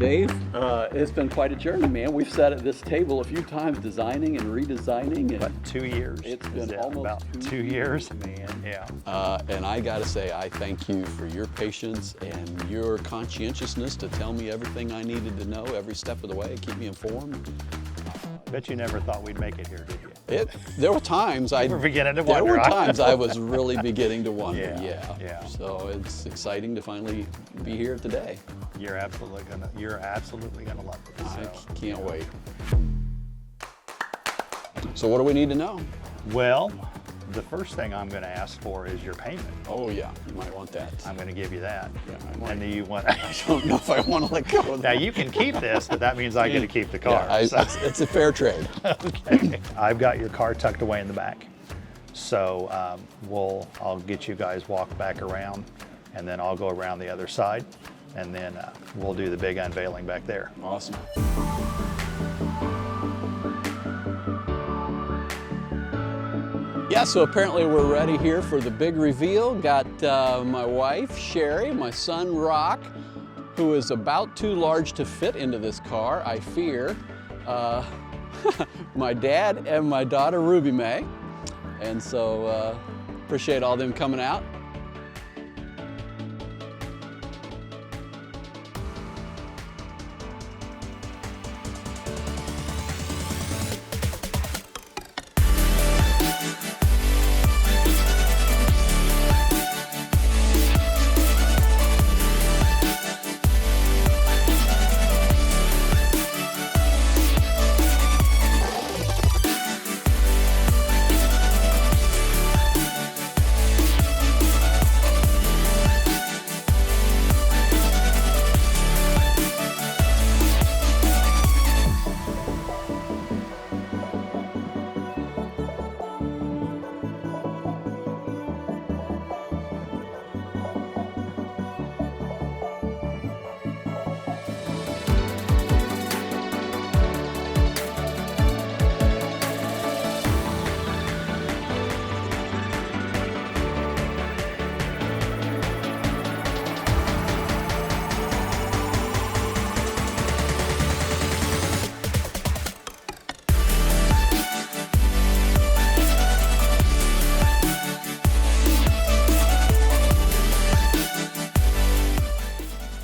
Dave, it's been quite a journey, man. We've sat at this table a few times designing and redesigning. And What, 2 years? It's been almost about 2 years, man. Yeah. And I gotta say, I thank you for your patience and your conscientiousness to tell me everything I needed to know every step of the way, keep me informed. Bet you never thought we'd make it here, did you? There were times were beginning to there wonder, were huh? times I was really beginning to wonder. Yeah. So it's exciting to finally be here today. You're absolutely gonna love it. I So. can't wait. So what do we need to know? Well, the first thing I'm going to ask for is your payment. Oh yeah, you might want that. I'm going to give you that. Yeah, I might. And do you want? I don't know if I want to let go of Now that. you can keep this, but that means I get to keep the car. Yeah, so- it's a fair trade. Okay. I've got your car tucked away in the back. So I'll get you guys walk back around, and then I'll go around the other side, and then we'll do the big unveiling back there. Awesome. Yeah, so apparently we're ready here for the big reveal. Got my wife, Sherry, my son, Rock, who is about too large to fit into this car, I fear. My dad and my daughter, Ruby May. And so appreciate all them coming out.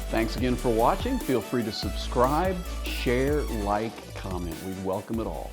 Thanks again for watching. Feel free to subscribe, share, like, comment. We'd welcome it all.